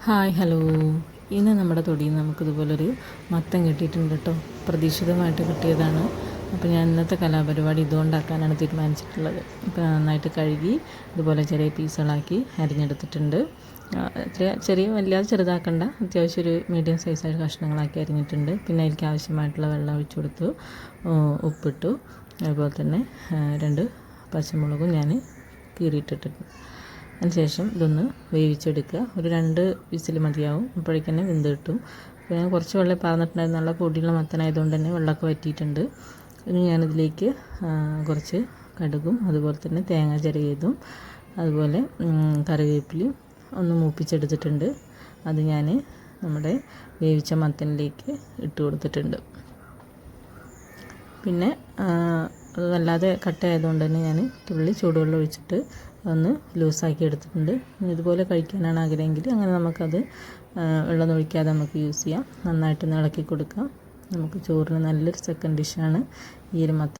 Hi hello. ഇന്ന് നമ്മുടെ തൊടിയിൽ നിന്ന് നമുക്കിതുപോലൊരു മത്തൻ കിട്ടിയിട്ടുണ്ട് കേട്ടോ. പ്രതീക്ഷിതമായിട്ട് കിട്ടിയതാണ്. അപ്പോൾ ഞാൻ ഇന്നത്തെ കലാപരിപാടി ഇതുകൊണ്ടാക്കാനാണ് തീരുമാനിച്ചിട്ടുള്ളത്. ഇപ്പോൾ നന്നായിട്ട് കഴുകി ഇതുപോലെ ചെറിയ പീസുകളാക്കി അരിഞ്ഞെടുത്തിട്ടുണ്ട്. ചെറിയ വല്ലാതെ ചെറുതാക്കണ്ട, അത്യാവശ്യം ഒരു മീഡിയം സൈസായിട്ട് കഷ്ണങ്ങളാക്കി അരിഞ്ഞിട്ടുണ്ട്. പിന്നെ അതിലേക്ക് ആവശ്യമായിട്ടുള്ള വെള്ളം ഒഴിച്ചു കൊടുത്തു, ഉപ്പിട്ടു. അതുപോലെ തന്നെ 2 പച്ചമുളകും ഞാൻ കീറിയിട്ടിട്ടുണ്ട്. അതിനുശേഷം ഇതൊന്ന് വേവിച്ചെടുക്കുക. ഒരു 2 വിസിൽ മതിയാവും, അപ്പോഴേക്ക് തന്നെ വെന്ത് കിട്ടും. അപ്പോൾ ഞാൻ കുറച്ച് വെള്ളം പാർന്നിട്ടുണ്ടായിരുന്നു. നല്ല പൊടിയുള്ള മത്തനായതുകൊണ്ട് തന്നെ വെള്ളമൊക്കെ വറ്റിയിട്ടുണ്ട്. ഇനി ഞാനിതിലേക്ക് കുറച്ച് കടുകും അതുപോലെ തന്നെ തേങ്ങ ചിരകിയതും അതുപോലെ കറിവേപ്പിലയും ഒന്ന് മൂപ്പിച്ചെടുത്തിട്ടുണ്ട്. അത് ഞാൻ നമ്മുടെ വേവിച്ച മത്തനിലേക്ക് ഇട്ട് കൊടുത്തിട്ടുണ്ട്. പിന്നെ അത് വല്ലാതെ കട്ടയായതുകൊണ്ട് തന്നെ ഞാൻ തുള്ളി ചൂടുവെള്ളം ഒഴിച്ചിട്ട് ഒന്ന് ലൂസാക്കി എടുത്തിട്ടുണ്ട്. ഇതുപോലെ കഴിക്കാനാണ് ആഗ്രഹമെങ്കിൽ അങ്ങനെ നമുക്കത് വെള്ളം ഒഴിക്കാതെ നമുക്ക് യൂസ് ചെയ്യാം. നന്നായിട്ട് ഇളക്കി കൊടുക്കാം. നമുക്ക് ചോറിന് നല്ലൊരു സെക്കൻഡ് ഡിഷാണ് ഈ ഒരു മത്തൻ.